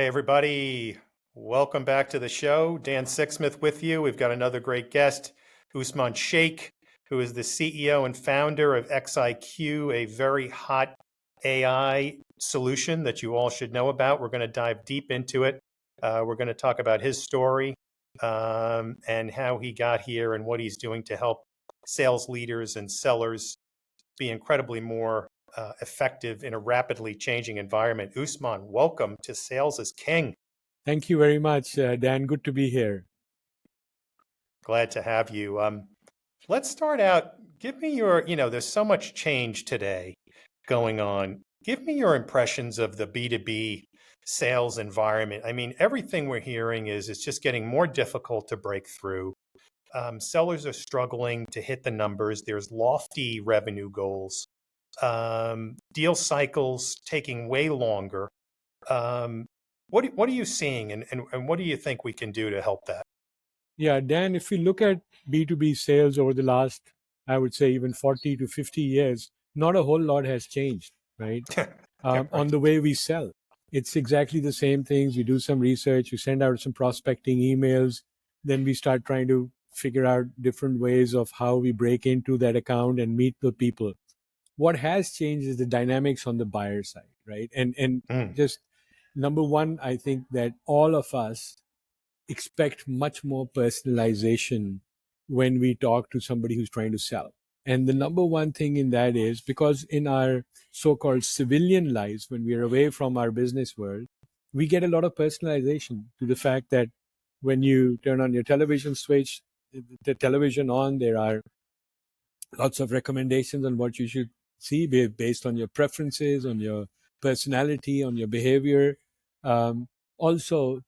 Hey, everybody. Welcome back to the show. Dan Sixsmith with you. We've got another great guest, Usman Sheikh, who is the CEO and founder of XIQ, a very hot AI solution that you all should know about. We're going to dive deep into it. We're going to talk about his story and how he got here and what he's doing to help sales leaders and sellers be incredibly more effective in a rapidly changing environment. Usman, welcome to Sales is King. Thank you very much, Dan. Good to be here. Glad to have you. Let's start out. Give me your, there's so much change today going on. Give me your impressions of the B2B sales environment. I mean, everything we're hearing is it's just getting more difficult to break through. Sellers are struggling to hit the numbers. There's lofty revenue goals. Deal cycles taking way longer. What are you seeing, and what do you think we can do to help that? Yeah, Dan, if we look at B2B sales over the last, I would say even 40 to 50 years, not a whole lot has changed, right? Yeah, On right. the way we sell. It's exactly the same things. We do some research, we send out some prospecting emails, then we start trying to figure out different ways of how we break into that account and meet the people. What has changed is the dynamics on the buyer side, right? And Mm, just number one, I think that all of us expect much more personalization when we talk to somebody who's trying to sell. And the number one thing in that is because in our so called civilian lives, when we're away from our business world, we get a lot of personalization to the fact that when you turn on your television switch, the television on, there are lots of recommendations on what you should see based on your preferences, on your personality, on your behavior. Also,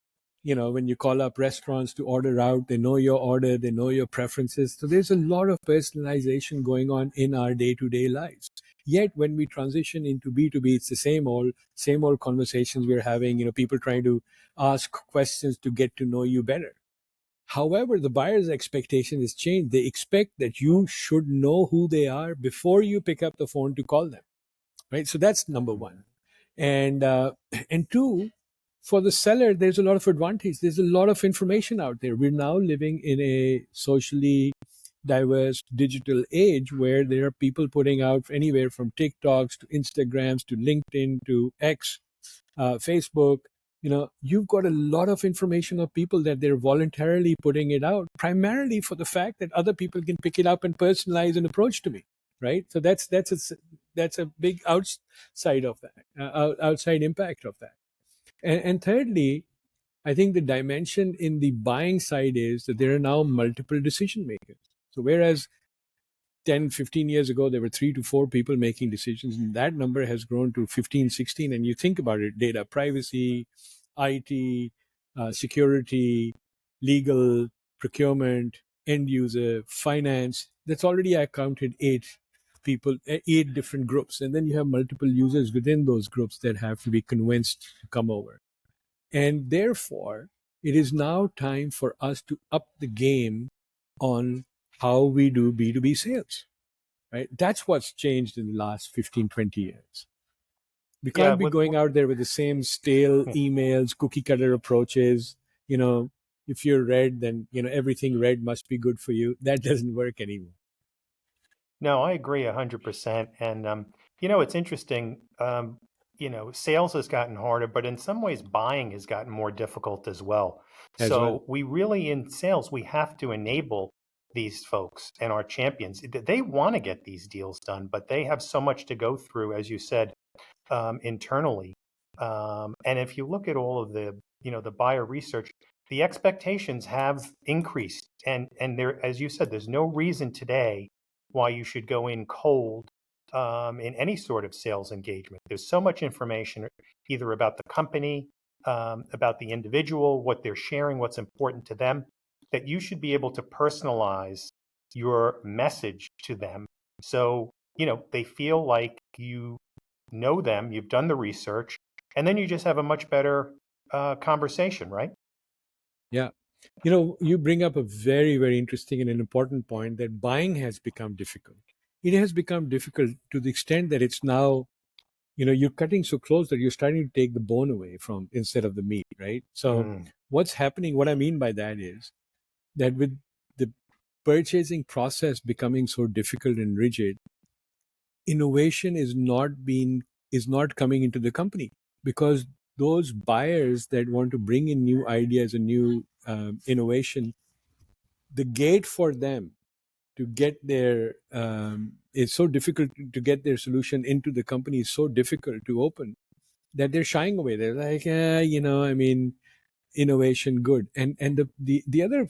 when you call up restaurants to order out, they know your order, they know your preferences. So there's a lot of personalization going on in our day-to-day lives. Yet when we transition into B2B, it's the same old conversations we're having, people trying to ask questions to get to know you better. However, the buyer's expectation has changed. They expect that you should know who they are before you pick up the phone to call them, right? So that's number one. And and two, for the seller, there's a lot of advantage. There's a lot of information out there. We're now living in a socially diverse digital age where there are people putting out anywhere from TikToks to Instagrams to LinkedIn to X, Facebook. You've got a lot of information of people that they're voluntarily putting it out, primarily for the fact that other people can pick it up and personalize an approach to me, right? So that's a big outside of that, outside impact of that. And thirdly, I think the dimension in the buying side is that there are now multiple decision makers. So whereas 10, 15 years ago, there were 3 to 4 people making decisions, and that number has grown to 15, 16. And you think about it, data privacy, IT, security, legal, procurement, end user, finance, that's already accounted 8 people, 8 different groups. And then you have multiple users within those groups that have to be convinced to come over. And therefore, it is now time for us to up the game on how we do B2B sales, right? That's what's changed in the last 15, 20 years. We yeah, can't be going out there with the same stale emails, cookie cutter approaches. If you're red, then, everything red must be good for you. That doesn't work anymore. no, I agree 100%. And it's interesting. Sales has gotten harder, but in some ways, buying has gotten more difficult as well. As well. So we really, in sales, we have to enable these folks and our champions. They want to get these deals done, but they have so much to go through, as you said, internally. And if you look at all of the buyer research, the expectations have increased. And there, as you said, there's no reason today why you should go in cold in any sort of sales engagement. There's so much information either about the company, about the individual, what they're sharing, what's important to them, that you should be able to personalize your message to them. So, they feel like you know them, you've done the research, and then you just have a much better conversation, right? Yeah. You bring up a very, very interesting and an important point that buying has become difficult. It has become difficult to the extent that it's now you're cutting so close that you're starting to take the bone away from instead of the meat, right? So Mm, what's happening, what I mean by that is that with the purchasing process becoming so difficult and rigid, innovation is not coming into the company, because those buyers that want to bring in new ideas and new innovation, the gate for them to get their it's so difficult to get their solution into the company is so difficult to open that they're shying away. They're like, I mean, innovation good. And the other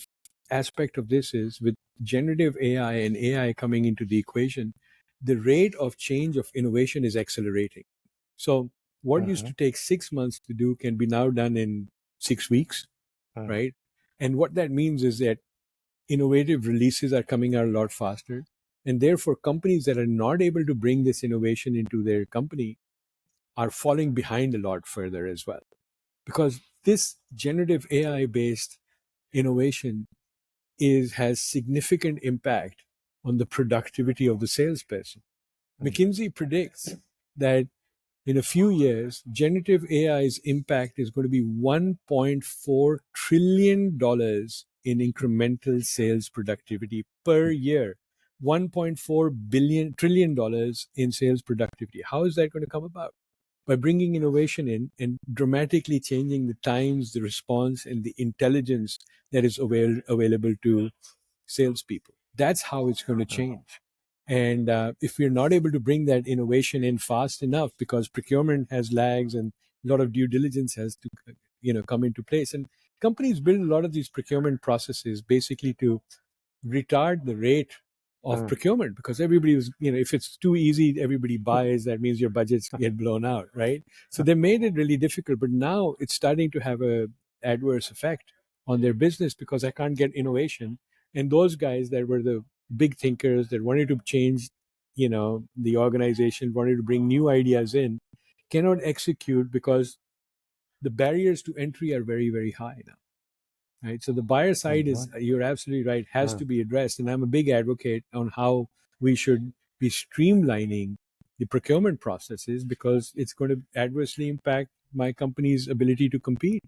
aspect of this is, with generative AI and AI coming into the equation, the rate of change of innovation is accelerating. So what used mhm, to take 6 months to do can be now done in 6 weeks, mm, right? And what that means is that innovative releases are coming out a lot faster. And therefore, companies that are not able to bring this innovation into their company are falling behind a lot further as well. Because this generative AI based innovation has significant impact on the productivity of the salesperson. mm, McKinsey predicts that in a few years, generative AI's impact is going to be $1.4 trillion in incremental sales productivity per year. $1.4 trillion in sales productivity. How is that going to come about? By bringing innovation in and dramatically changing the times, the response, and the intelligence that is available to salespeople. That's how it's going to mm. change. And if we're not able to bring that innovation in fast enough, because procurement has lags and a lot of due diligence has to, come into place, and companies build a lot of these procurement processes basically to retard the rate of Mm, procurement, because everybody was, if it's too easy, everybody buys, that means your budgets get blown out, right? So they made it really difficult, but now it's starting to have a adverse effect on their business, because I can't get innovation. And those guys that were the big thinkers that wanted to change, the organization, wanted to bring new ideas in, cannot execute because the barriers to entry are very, very high now, right? So the buyer side is, mhm, you're absolutely right, has mm. to be addressed. And I'm a big advocate on how we should be streamlining the procurement processes, because it's going to adversely impact my company's ability to compete.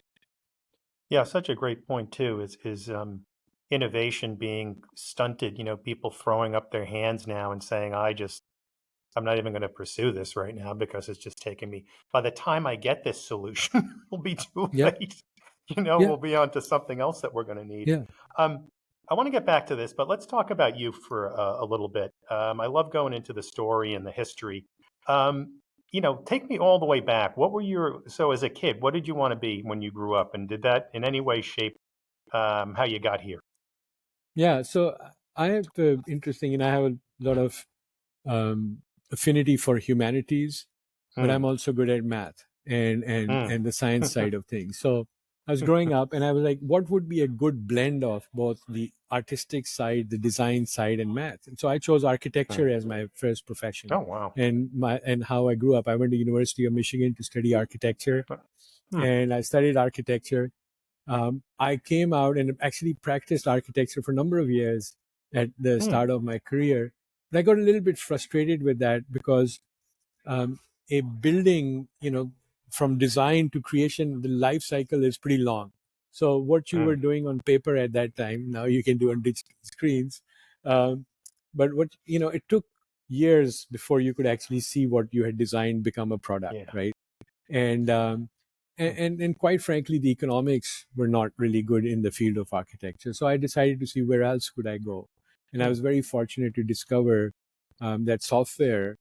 Yeah, such a great point too. Is innovation being stunted? People throwing up their hands now and saying, I'm not even going to pursue this right now because it's just taking me. By the time I get this solution, it'll be too Yeah, late. yeah, We'll be on to something else that we're going to need. yeah. Um, I want to get back to this, but let's talk about you for a little bit. I love going into the story and the history. Take me all the way back. So as a kid, what did you want to be when you grew up? And did that in any way shape how you got here? Yeah, so I have the interesting, and I have a lot of um, affinity for humanities, but I'm Hmm. also good at math Hmm. and the science side of things. So I was growing up, and I was like, what would be a good blend of both the artistic side, the design side, and math? And so I chose Hmm. architecture as my first profession. Oh, wow. And how I grew up, I went to University of Michigan to study architecture, Hmm. and I studied architecture. I came out and actually practiced architecture for a number of years at the Hmm. start of my career. But I got a little bit frustrated with that, because a building, from design to creation, the life cycle is pretty long. So what you Hmm. were doing on paper at that time, now you can do on digital screens. Um, but it took years before you could actually see what you had designed become a product, Yeah. right? And Hmm. and quite frankly, the economics were not really good in the field of architecture. So I decided to see where else could I go, and I Hmm. was very fortunate to discover that software,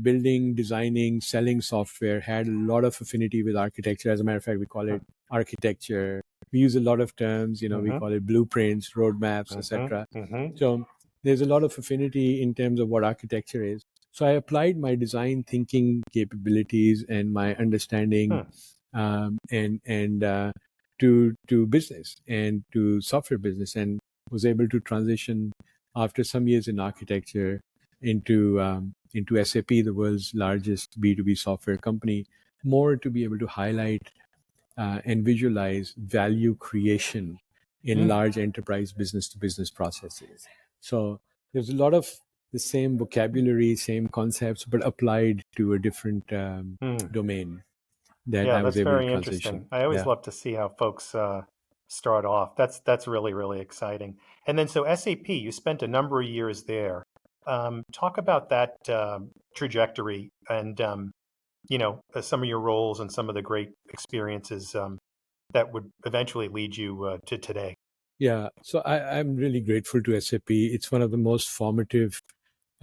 building, designing, selling software, had a lot of affinity with architecture. As a matter of fact, we call Hmm. it architecture. We use a lot of terms, we Mm-hmm. call it blueprints, roadmaps, Mm-hmm. etc. Mm-hmm. So there's a lot of affinity in terms of what architecture is. So I applied my design thinking capabilities and my understanding, Hmm. and to business and to software business, and was able to transition after some years in architecture into SAP, the world's largest B2B software company, more to be able to highlight and visualize value creation in Hmm. large enterprise business to business processes. So there's a lot of the same vocabulary, same concepts, but applied to a different Hmm. domain that Yeah, I was that's able to very transition. interesting. I always Yeah. love to see how folks start off. That's really, really exciting. And then so SAP, you spent a number of years there. Talk about that trajectory and some of your roles and some of the great experiences that would eventually lead you to today. Yeah. So I'm really grateful to SAP. It's one of the most formative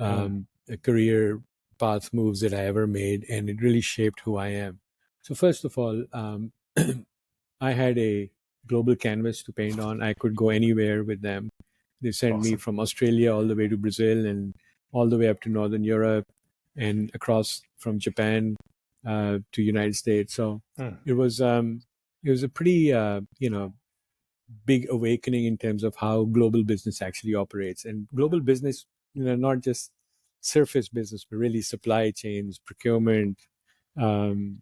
Mm, career path moves that I ever made, and it really shaped who I am. So first of all, I had a global canvas to paint on. I could go anywhere with them. They sent me awesome. from Australia all the way to Brazil and all the way up to Northern Europe and across from Japan to United States. So Mm, it was a pretty big awakening in terms of how global business actually operates. And global business, not just surface business, but really supply chains, procurement, um,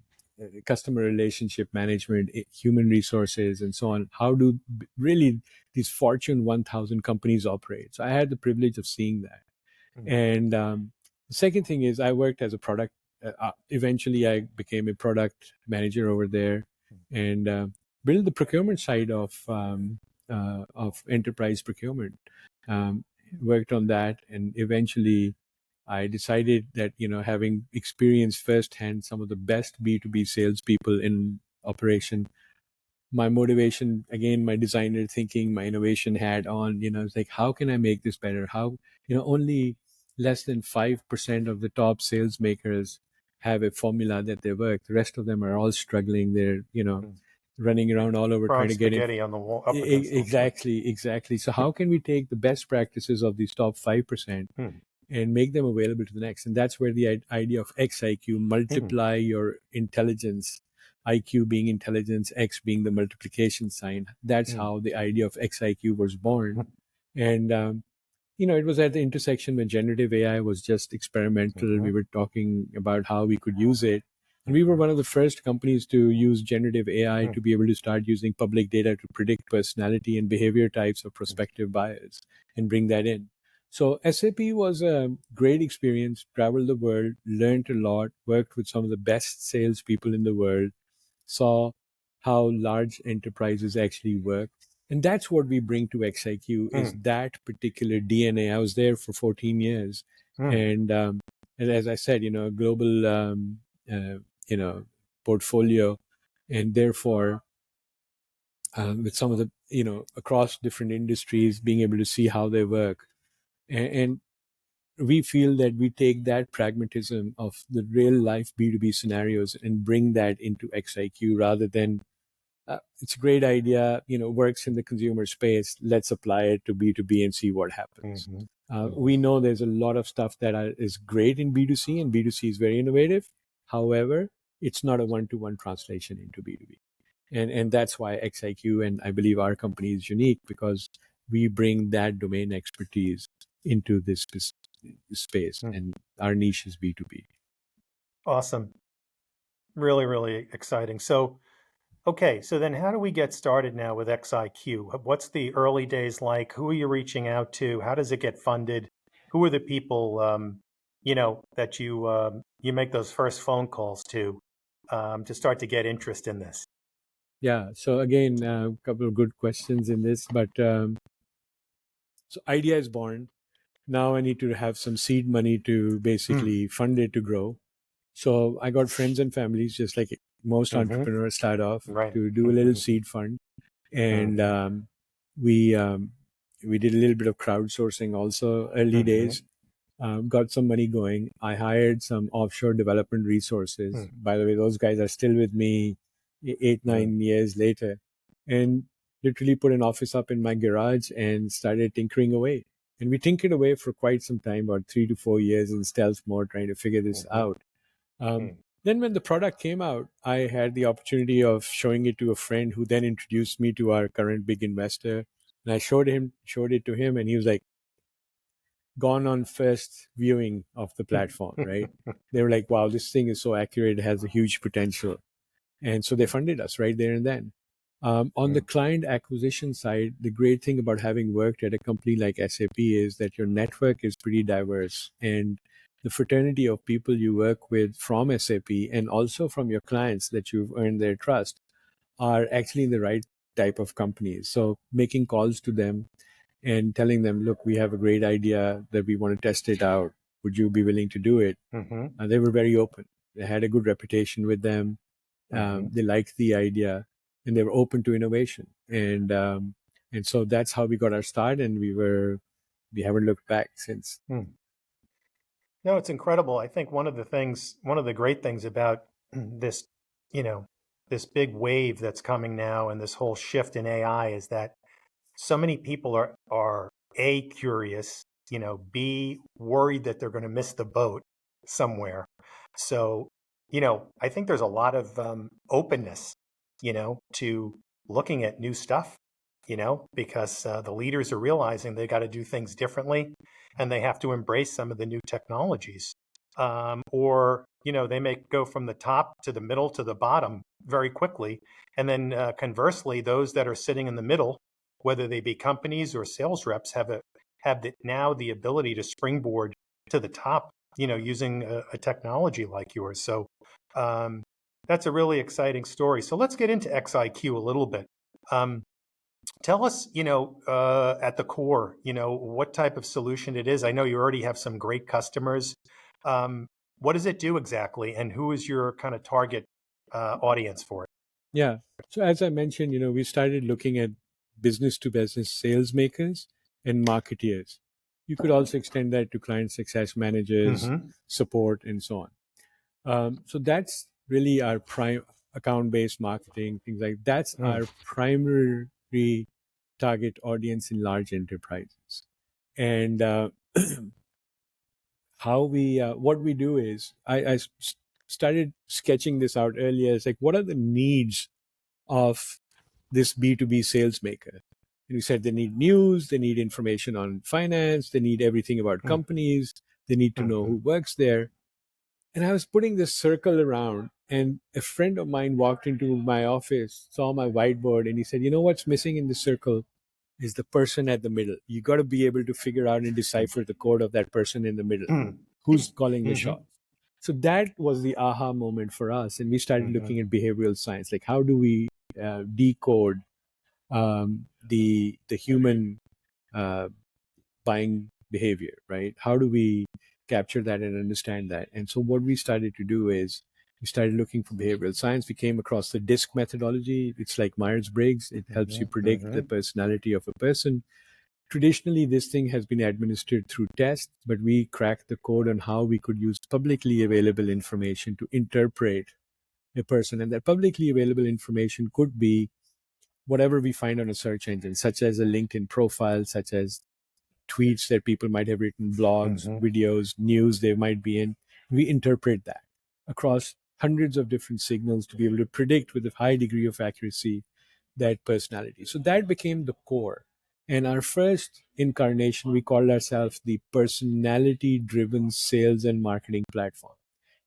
customer relationship management, human resources, and so on. How do really these Fortune 1000 companies operate? So I had the privilege of seeing that. mm, And the second thing is I worked as a product. Eventually, I became a product manager over there, and built the procurement side of enterprise procurement. Um, Worked on that, and eventually, I decided that having experienced firsthand some of the best B2B salespeople in operation, my motivation again, my designer thinking, my innovation hat on, it's like, how can I make this better? How, only less than 5% of the top sales makers have a formula that they work. The rest of them are all struggling. They're, mm. running around all over Throwing trying to get in. spaghetti on the wall, up against the wall. Yeah. Exactly. So how can we take the best practices of these top 5% Mm, and make them available to the next? And that's where the idea of XIQ, mm, multiply your intelligence, IQ being intelligence, X being the multiplication sign. That's mm, how the idea of XIQ was born. mm, And it was at the intersection when generative AI was just experimental. We mhm, were talking about how we could use it. And we were mhm, one of the first companies to use generative AI mm, to be able to start using public data to predict personality and behavior types of mm, prospective buyers and bring that in. So SAP was a great experience, traveled the world, learned a lot, worked with some of the best salespeople in the world, saw how large enterprises actually work. And that's what we bring to XIQ is mm, that particular DNA. I was there for 14 years. mm, And as I said, global, uh, you know, portfolio. And therefore, with some of the, across different industries, being able to see how they work. And we feel that we take that pragmatism of the real life B2B scenarios and bring that into XIQ rather than it's a great idea, works in the consumer space. Let's apply it to B2B and see what happens. mhm, We mhm, know there's a lot of stuff that is great in B2C, and B2C is very innovative. However, it's not a one-to-one translation into B2B. And that's why XIQ and I believe our company is unique because we bring that domain expertise into this space, mm. and our niche is B2B. Awesome. Really, really exciting. So, okay, so then how do we get started now with XIQ? What's the early days like? Who are you reaching out to? How does it get funded? Who are the people, that you make those first phone calls to start to get interest in this? Yeah. So again, a couple of good questions in this, but so idea is born. Now I need to have some seed money to Mm, basically fund it to grow. So I got friends and families, just like most hmm. entrepreneurs start off, Right. to do a little seed fund, and Hmm. we um, we did a little bit of crowdsourcing also early Hmm. days. Got some money going. I hired some offshore development resources. Hmm. By the way, those guys are still with me eight, Hmm. 9 years later, and literally put an office up in my garage and started tinkering away. And we tinkered away for quite some time, about 3 to 4 years in stealth mode, trying to figure this Hmm. out. Um, Hmm. then, when the product came out, I had the opportunity of showing it to a friend who then introduced me to our current big investor. And I showed it to him, and he was like, gone on first viewing of the platform, right? They were like, wow, this thing is so accurate, it has a huge potential. And so they funded us right there and then. On the Mm. client acquisition side, the great thing about having worked at a company like SAP is that your network is pretty diverse, and the fraternity of people you work with from SAP and also from your clients that you've earned their trust are actually in the right type of companies. So making calls to them and telling them, look, we have a great idea that we want to test it out. Would you be willing to do it? Mm-hmm. They were very open. They had a good reputation with them. Mm-hmm. They liked the idea, and they were open to innovation. And so that's how we got our start, and we haven't looked back since. Mm. No, it's incredible. I think one of the great things about this, you know, this big wave that's coming now and this whole shift in AI is that so many people are A, curious, B, worried that they're going to miss the boat somewhere. So, I think there's a lot of openness, to looking at new stuff, because the leaders are realizing they got to do things differently and they have to embrace some of the new technologies. Or, they may go from the top to the middle to the bottom very quickly. And then conversely, those that are sitting in the middle, whether they be companies or sales reps, have now the ability to springboard to the top, using a technology like yours. So um, that's a really exciting story. So let's get into XIQ a little bit. Um, Tell us, at the core, what type of solution it is. I know you already have some great customers. Um, what does it do exactly, and who is your kind of target audience for it? Yeah. So as I mentioned, we started looking at business to business sales makers and marketeers. You could also extend that to client success managers, Mm-hmm. support, and so on. So that's really our prime account based marketing, things like that's Mm. our primary target audience in large enterprises. And what we do is, started sketching this out earlier. It's like, what are the needs of this B2B sales maker? And we said they need news, they need information on finance, they need everything about Mm. companies, they need to know Mm-hmm. who works there. And I was putting this circle around, and a friend of mine walked into my office, saw my whiteboard, and he said, "You know what's missing in the circle is the person at the middle. You got to be able to figure out and decipher the code of that person in the middle. Mm. Who's calling the Mm-hmm. shots?" So that was the aha moment for us. And we started Mm-hmm. looking at behavioral science, like how do we decode the human uh, buying behavior, right? How do we capture that and understand that? And so what we started to do is we started looking for behavioral science. We came across the DISC methodology. It's like Myers-Briggs. It helps you predict the Mm-hmm. personality of a person. Traditionally, this thing has been administered through tests, but we cracked the code on how we could use publicly available information to interpret a person. And that publicly available information could be whatever we find on a search engine, such as a LinkedIn profile, such as tweets that people might have written, blogs, Mm-hmm. videos, news they might be in. We interpret that across hundreds of different signals to be able to predict with a high degree of accuracy that personality. So that became the core. And our first incarnation, we called ourselves the personality driven sales and marketing platform.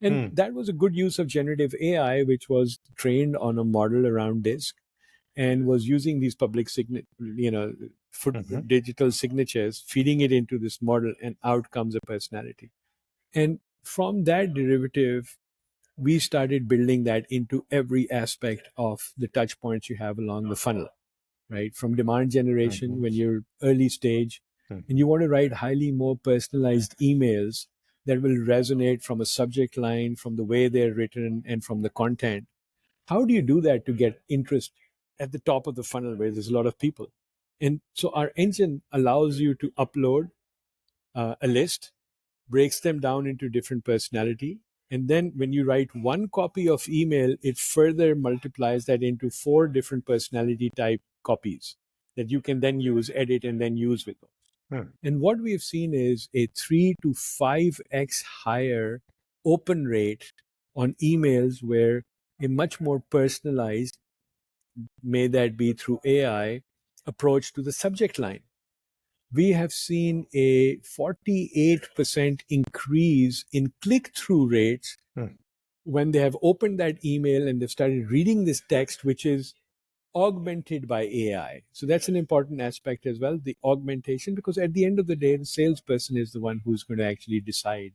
And Mm. that was a good use of generative AI, which was trained on a model around disk and was using these public Mm-hmm. digital signatures, feeding it into this model, and out comes a personality. And from that derivative, we started building that into every aspect of the touch points you have along the funnel, right? From demand generation, when you're early stage and you want to write highly more personalized emails that will resonate from a subject line, from the way they're written, and from the content. How do you do that to get interest at the top of the funnel where there's a lot of people? And so our engine allows you to upload a list, breaks them down into different personality. And then when you write one copy of email, it further multiplies that into 4 different personality type copies that you can then use, edit, and then use with those. Mm. And what we've seen is a 3 to 5x higher open rate on emails where a much more personalized, may that be through AI, approach to the subject line. We have seen a 48% increase in click through rates Mm. when they have opened that email and they've started reading this text, which is augmented by AI. So that's an important aspect as well, the augmentation, because at the end of the day, the salesperson is the one who's going to actually decide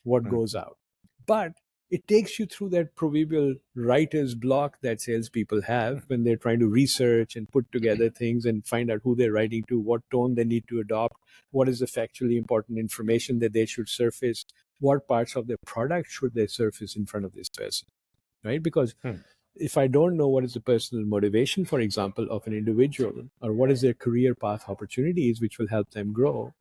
what goes Mhm. out. But it takes you through that proverbial writer's block that salespeople have when they're trying to research and put together things and find out who they're writing to, what tone they need to adopt, what is the factually important information that they should surface, what parts of their product should they surface in front of this person, right? Because Mm. if I don't know what is the personal motivation, for example, of an individual, or what is their career path opportunities which will help them grow,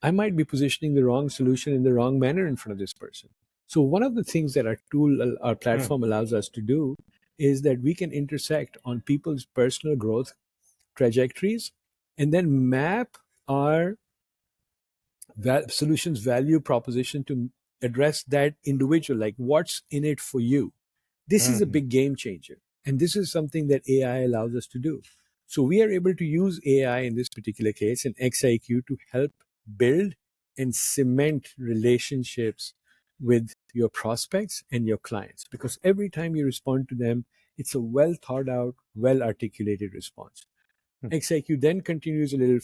I might be positioning the wrong solution in the wrong manner in front of this person. So one of the things that our Mm. platform allows us to do is that we can intersect on people's personal growth trajectories and then map our solutions value proposition to address that individual, like what's in it for you. This is a Mhm. big game changer. And this is something that AI allows us to do. So we are able to use AI in this particular case and XIQ to help build and cement relationships with your prospects and your clients. Because every time you respond to them, it's a well thought out, well articulated response. Mm. XIQ then continues a little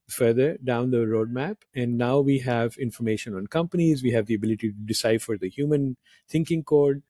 further down the roadmap. And now we have information on companies. We have the ability to decipher the human thinking code,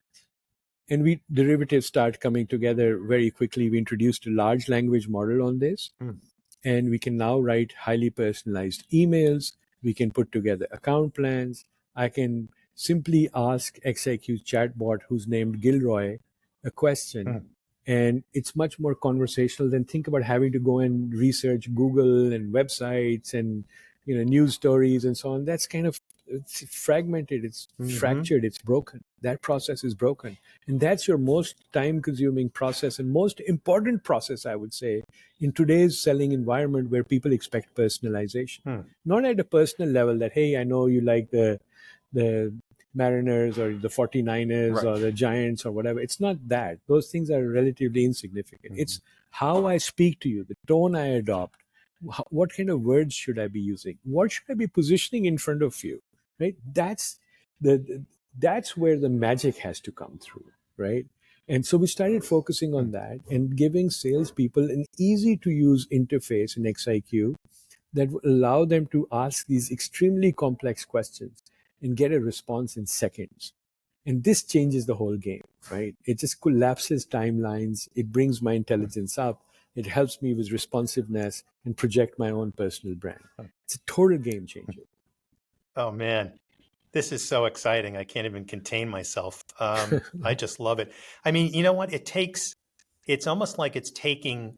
and we derivatives start coming together very quickly. We introduced a large language model on this, Mm. and we can now write highly personalized emails. We can put together account plans. I can simply ask XIQ's chatbot, who's named Gilroy, a question, Mm. and it's much more conversational than think about having to go and research Google and websites and news stories and so on. That's kind of, it's fragmented, it's Mhm. fractured, it's broken. That process is broken, and that's your most time consuming process and most important process, I would say, in today's selling environment where people expect personalization. Mm. Not at a personal level that, hey, I know you like the Mariners or the 49ers Right. or the Giants or whatever. It's not that. Those things are relatively insignificant. Mhm. It's how I speak to you, the tone I adopt, what kind of words should I be using? What should I be positioning in front of you? Right? The that's where the magic has to come through, right? And so we started focusing on Mm. that and giving salespeople an easy to use interface in XIQ that will allow them to ask these extremely complex questions and get a response in seconds. And this changes the whole game, right? It just collapses timelines. It brings my Mm. intelligence up. It helps me with responsiveness and project my own personal brand. Mm. It's a total game changer. Oh man, this is so exciting. I can't even contain myself. I just love it. I mean, you know what? It's almost like it's taking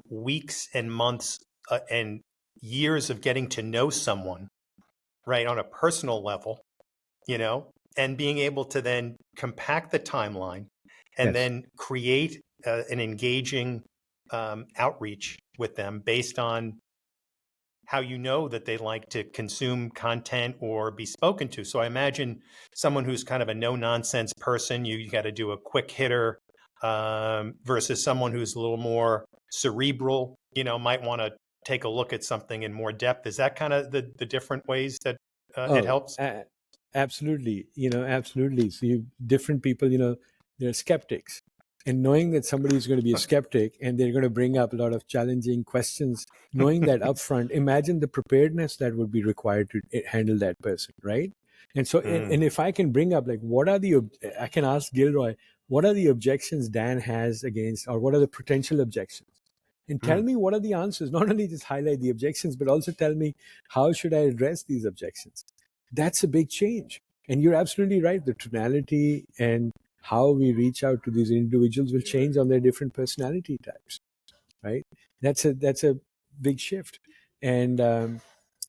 weeks and months and years of getting to know someone, right, on a personal level, and being able to then compact the timeline and Yes. then create an engaging outreach with them based on how you know that they like to consume content or be spoken to. So I imagine someone who's kind of a no nonsense person, you got to do a quick hitter versus someone who's a little more cerebral, might want to take a look at something in more depth. Is that kind of the different ways that it Oh, helps? absolutely. Absolutely. So you different people, they're skeptics. And knowing that somebody is going to be a skeptic and they're going to bring up a lot of challenging questions, knowing that upfront, imagine the preparedness that would be required to handle that person, right? And so, and Mm. if I can bring up, like, I can ask Gilroy, what are the objections Dan has against, or what are the potential objections? And tell Mm. me what are the answers. Not only just highlight the objections, but also tell me how should I address these objections. That's a big change. And you're absolutely right. The tonality and how we reach out to these individuals will change on their different personality types, right? That's a big shift, and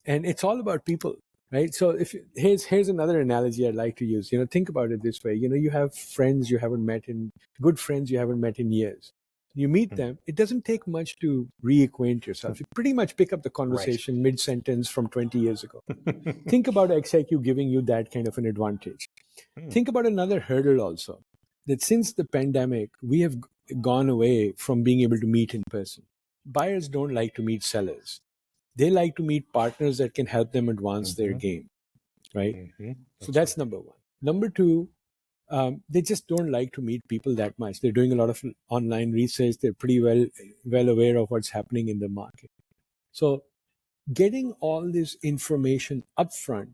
it's all about people, right? So if here's another analogy I'd like to use. Think about it this way. You have friends you haven't met in good friends you haven't met in years. You meet Mm. them. It doesn't take much to reacquaint yourself. You pretty much pick up the Right. conversation mid sentence from 20 years ago. Think about XIQ giving you that kind of an advantage. Mm. Think about another hurdle also, that since the pandemic, we have gone away from being able to meet in person. Buyers don't like to meet sellers. They like to meet partners that can help them advance their Mhm. game, right? Mhm. So That's that's right. number one. Number two, they just don't like to meet people that much. They're doing a lot of online research. They're pretty well aware of what's happening in the market. So getting all this information upfront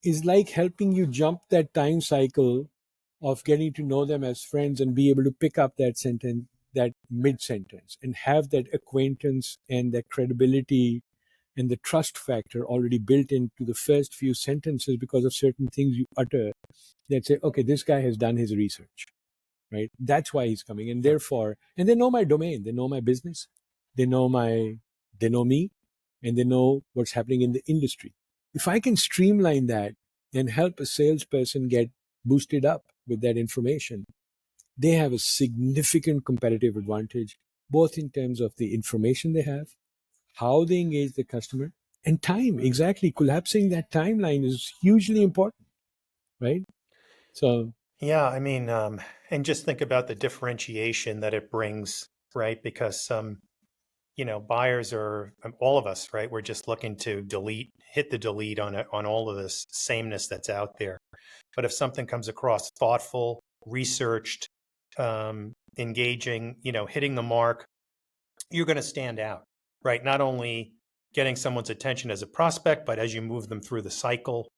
is like helping you jump that time cycle of getting to know them as friends and be able to pick up that sentence, that mid sentence, and have that acquaintance and that credibility and the trust factor already built into the first few sentences because of certain things you utter that say, okay, this guy has done his research, right? That's why he's coming. And therefore, and they know my domain, they know my business, they know they know me, and they know what's happening in the industry. If I can streamline that and help a salesperson get boosted up with that information, they have a significant competitive advantage, both in terms of the information they have, how they engage the customer, and time. Exactly. Collapsing that timeline is hugely important, right? So, Yeah, I mean, and just think about the differentiation that it brings, right? Because buyers are all of us, right? We're just looking to hit the delete on all of this sameness that's out there. But if something comes across thoughtful, researched, engaging, hitting the mark, you're going to stand out, right? Not only getting someone's attention as a prospect, but as you move them through the cycle,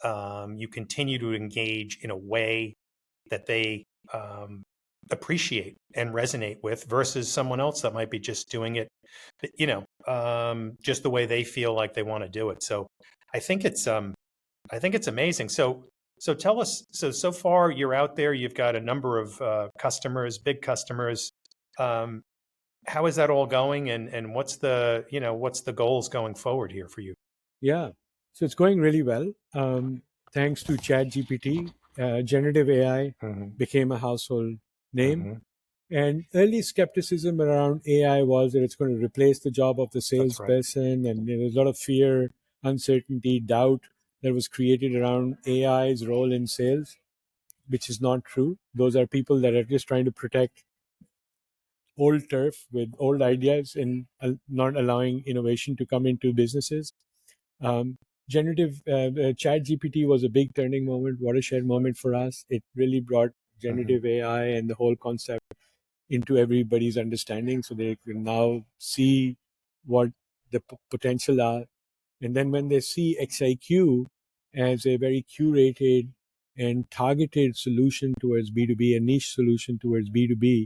you continue to engage in a way that they appreciate and resonate with versus someone else that might be just doing it, just the way they feel like they want to do it. So I think it's amazing. So tell us, so far you're out there, you've got a number of customers, big customers. Um, how is that all going, and what's the goals going forward here for you? yeah. So it's going really well. Thanks to ChatGPT, generative AI Hmm. became a household name. Hmm. And early skepticism around AI was that it's going to replace the job of the That's right. salesperson. And there was a lot of fear, uncertainty, doubt that was created around AI's role in sales, which is not true. Those are people that are just trying to protect old turf with old ideas and not allowing innovation to come into businesses. Um, generative Chat GPT was a big turning moment, watershed moment for us. It really brought Hmm. generative AI and the whole concept into everybody's understanding, so they can now see what the potential are. And then when they see XIQ as a very curated and targeted solution towards B2B, a niche solution towards B2B,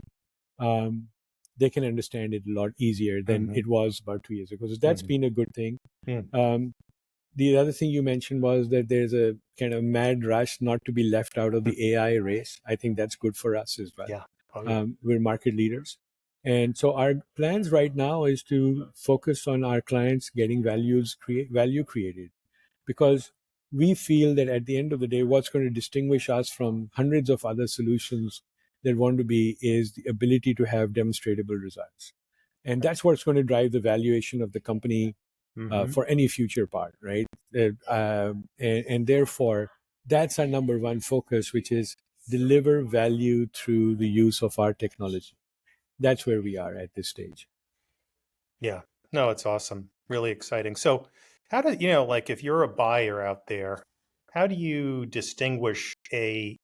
um, they can understand it a lot easier than Hmm. it was about 2 years ago. So that's Hmm. been a good thing. Hmm. Um, the other thing you mentioned was that there's a kind of mad rush not to be left out of the AI race. I think that's good for us as well. Yeah. Oh, yeah. We're market leaders. And so our plans right now is to focus on our clients getting value created, because we feel that at the end of the day, what's going to distinguish us from hundreds of other solutions that want to be is the ability to have demonstrable results. And that's what's going to drive the valuation of the company Hmm. for any future part, right? And therefore, that's our number one focus, which is deliver value through the use of our technology. That's where we are at this stage. Yeah. No, it's awesome. Really exciting. So, how do like if you're a buyer out there, how do you distinguish you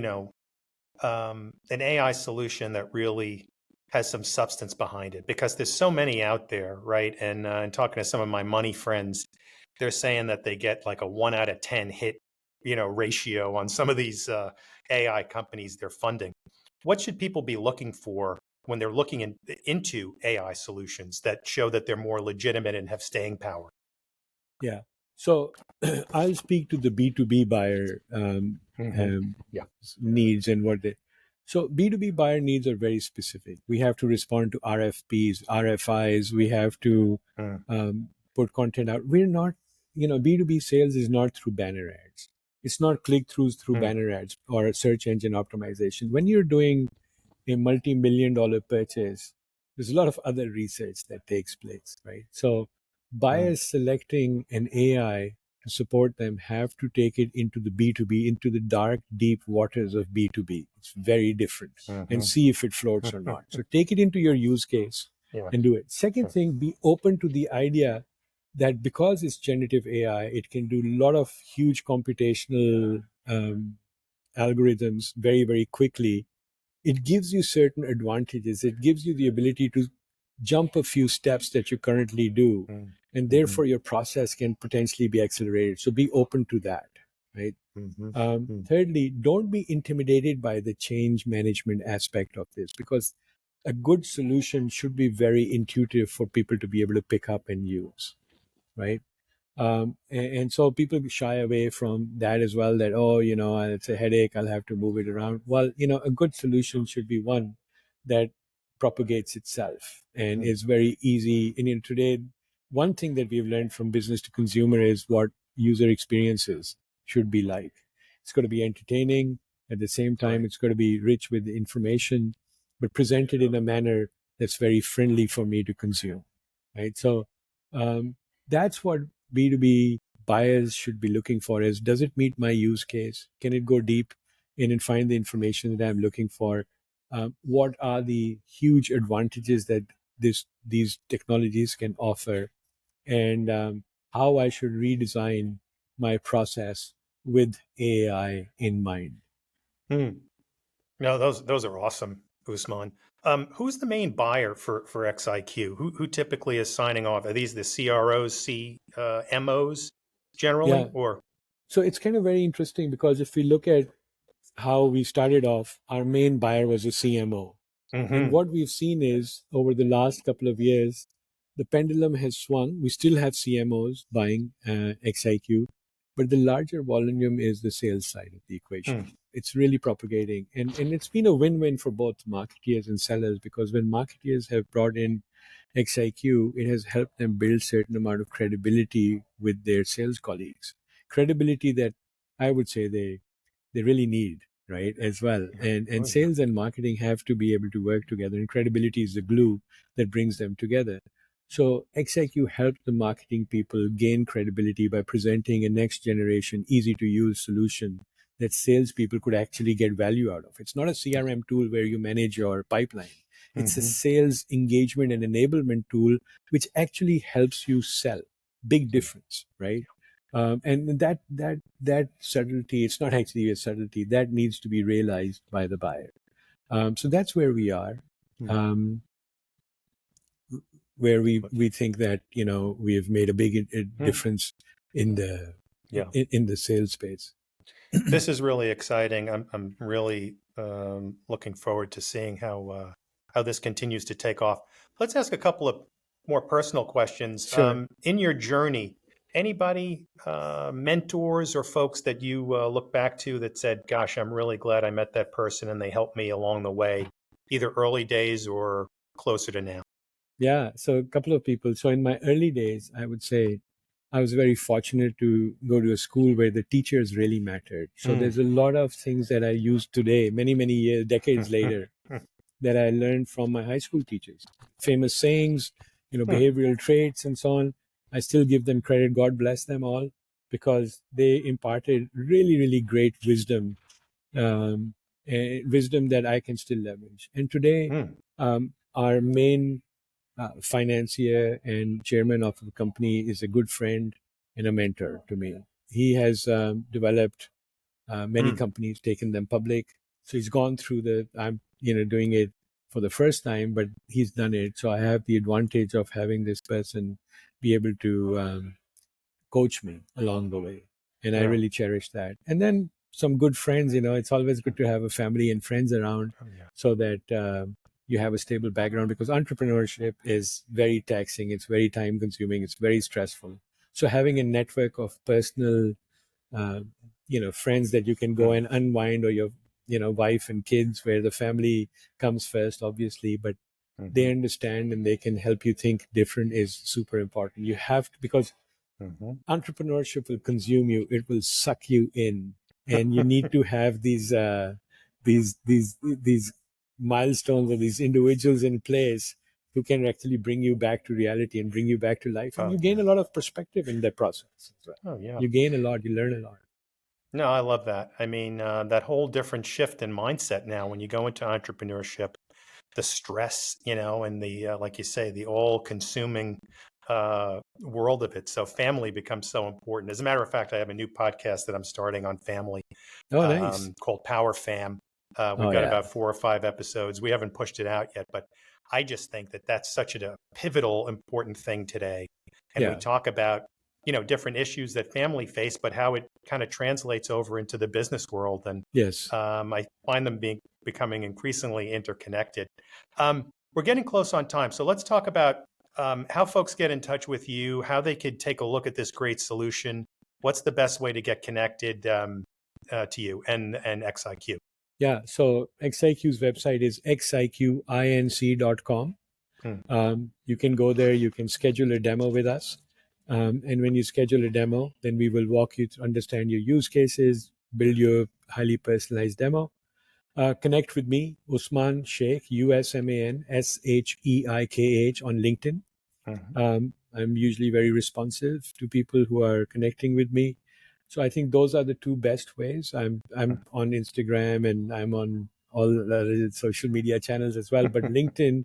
know, an AI solution that really has some substance behind it? Because there's so many out there, right? And talking to some of my money friends, they're saying that they get like a 1 out of 10 hit, ratio on some of these AI companies they're funding. What should people be looking for when they're looking into AI solutions that show that they're more legitimate and have staying power? Yeah. So I'll speak to the B2B buyer Hmm. um, Yeah. needs and what they. So B2B buyer needs are very specific. We have to respond to RFPs, RFIs. We have to Mm. put content out. We're not, B2B sales is not through banner ads. It's not click throughs through Mm. banner ads or search engine optimization. When you're doing a multi-million dollar purchase, there's a lot of other research that takes place, right? So Mm. buyers selecting an AI to support them have to take it into the B2B, into the dark, deep waters of B2B. It's very different, and Hmm. see if it floats or not. So take it into your use case Yeah. and do it. Second thing, be open to the idea that because it's generative AI, it can do a lot of huge computational algorithms very, very quickly, it gives you certain advantages. It gives you the ability to jump a few steps that you currently do, and Mm-hmm. therefore your process can potentially be accelerated. So be open to that, right? Mm-hmm. Thirdly, don't be intimidated by the change management aspect of this, because a good solution should be very intuitive for people to be able to pick up and use, right? And so people shy away from that as well, that, oh, it's a headache, I'll have to move it around. Well, a good solution should be one that propagates itself and is very easy. And today, one thing that we've learned from business to consumer is what user experiences should be like. It's got to be entertaining. At the same time, Right. it's got to be rich with information, but presented in a manner that's very friendly for me to consume, right? So that's what B2B buyers should be looking for: is, does it meet my use case? Can it go deep in and find the information that I'm looking for? What are the huge advantages that these technologies can offer? And how I should redesign my process with AI in mind. Hmm. No, those are awesome, Usman. Who's the main buyer for XIQ? Who typically is signing off? Are these the CROs, MOs Yeah. generally, or? So it's kind of very interesting, because if we look at how we started off, our main buyer was a CMO. And Mm-hmm. what we've seen is, over the last couple of years, the pendulum has swung. We still have CMOs buying XIQ, but the larger volume is the sales side of the equation. Hmm. It's really propagating. And it's been a win win for both marketeers and sellers, because when marketeers have brought in XIQ, it has helped them build certain amount of credibility with their sales colleagues. Credibility that I would say they really need, right, as well. Yeah. And Oh yeah. sales and marketing have to be able to work together, and credibility is the glue that brings them together. So XIQ helped the marketing people gain credibility by presenting a next generation easy to use solution that salespeople could actually get value out of. It's not a CRM tool where you manage your pipeline. It's a Mm-hmm. sales engagement and enablement tool which actually helps you sell. Big difference, right? And that subtlety, it's not actually a subtlety, that needs to be realized by the buyer. So that's where we are, Hmm. um, where we think that we have made a big Hmm. difference in the Yeah. in the sales space. This is really exciting. I'm really looking forward to seeing how this continues to take off. Let's ask a couple of more personal questions. Sure. In your journey, anybody, mentors or folks that you look back to that said, "Gosh, I'm really glad I met that person and they helped me along the way," either early days or closer to now? Yeah, so a couple of people. So in my early days, I would say I was very fortunate to go to a school where the teachers really mattered. So Mm. there's a lot of things that I use today, many, many years, decades later, that I learned from my high school teachers. Famous sayings, behavioral traits, and so on. I still give them credit. God bless them all, because they imparted really, really great wisdom, um, wisdom that I can still leverage. And today, Mm. our main financier and chairman of the company is a good friend and a mentor to me. He has developed many Mm. companies, taken them public. So he's gone through I'm doing it for the first time, but he's done it. So I have the advantage of having this person be able to coach me along the way. And I Yeah. really cherish that. And then some good friends, it's always good to have a family and friends around, Oh yeah. so that you have a stable background, because entrepreneurship is very taxing, it's very time consuming, it's very stressful. So having a network of personal, uh, friends that you can go Mm. and unwind, or your, wife and kids, where the family comes first, obviously, but they Mm-hmm. understand and they can help you think different, is super important. You have to, because Mm-hmm. entrepreneurship will consume you, it will suck you in, and you need to have these milestones, or these individuals in place who can actually bring you back to reality and bring you back to life, and Oh you gain yeah. a lot of perspective in that process as well. Oh yeah. You gain a lot, you learn a lot. No, I love that. I mean, that whole different shift in mindset now when you go into entrepreneurship, the stress, and the, like you say, the all consuming world of it. So family becomes so important. As a matter of fact, I have a new podcast that I'm starting on family Oh, nice. called Power Fam. We've Oh, got yeah. about 4 or 5 episodes. We haven't pushed it out yet, but I just think that that's such a pivotal, important thing today. And we Yeah. talk about, different issues that family face, but how it kind of translates over into the business world. And Yes. I find them becoming increasingly interconnected. We're getting close on time. So let's talk about how folks get in touch with you, how they could take a look at this great solution. What's the best way to get connected to you and XIQ? Yeah. So XIQ's website is xiqinc.com. Hmm. You can go there, you can schedule a demo with us. And when you schedule a demo, then we will walk you to understand your use cases, build your highly personalized demo. Connect with me, Usman Sheikh, USMANSHEIKH on LinkedIn. Hmm. I'm usually very responsive to people who are connecting with me. So I think those are the two best ways. I'm on Instagram and I'm on all the social media channels as well, but LinkedIn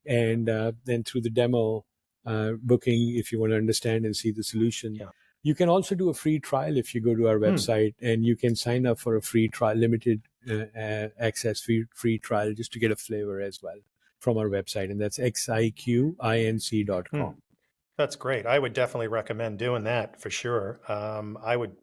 and then through the demo booking, if you want to understand and see the solution. Yeah. You can also do a free trial if you go to our website, and you can sign up for a free trial, limited access free trial, just to get a flavor as well from our website, and that's Hmm. xiqinc.com. That's great. I would definitely recommend doing that for sure. I would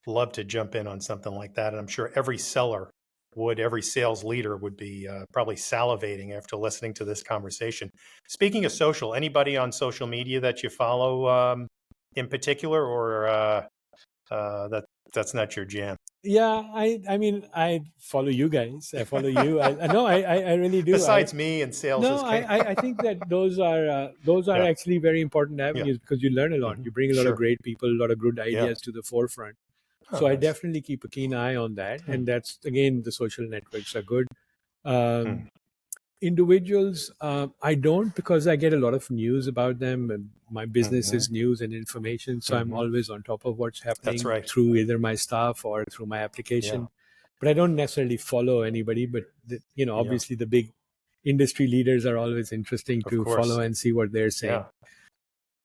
love to jump in on something like that. And I'm sure every seller would, every sales leader would be probably salivating after listening to this conversation. Speaking of social, anybody on social media that you follow in particular, or that's not your jam? Yeah, I mean, I follow you guys. I follow you. I know, I really do. Besides me and sales No, is king. I think that those are Yeah. actually very important Yeah. avenues because you learn a lot. Hmm. You bring a lot of Sure. great people, a lot of good Yeah. ideas to the forefront. Oh, So I nice. definitely keep a keen eye on that. Hmm. And that's, again, the social networks are good. Hmm. Individuals, I don't, because I get a lot of news about them, and my business Hmm. is news and information. So I'm Hmm. always on top of what's That's happening right. through either my staff or through my Yeah. application. But I don't necessarily follow anybody. But Yeah. obviously the big industry leaders are always interesting Of to follow course. and see what they're saying. Yeah.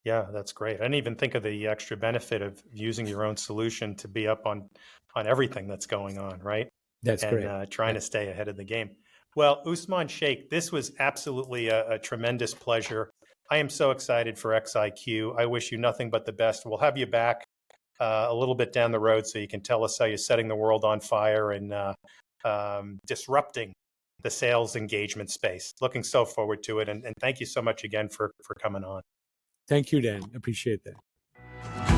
Yeah, that's great. I didn't even think of the extra benefit of using your own solution to be up on everything that's going on, right? That's And correct. trying Yeah. to stay ahead of the game. Well, Usman Sheikh, this was absolutely a tremendous pleasure. I am so excited for XIQ. I wish you nothing but the best. We'll have you back a little bit down the road so you can tell us how you're setting the world on fire and disrupting the sales engagement space. Looking so forward to it. And thank you so much again for coming on. Thank you, Dan. Appreciate that.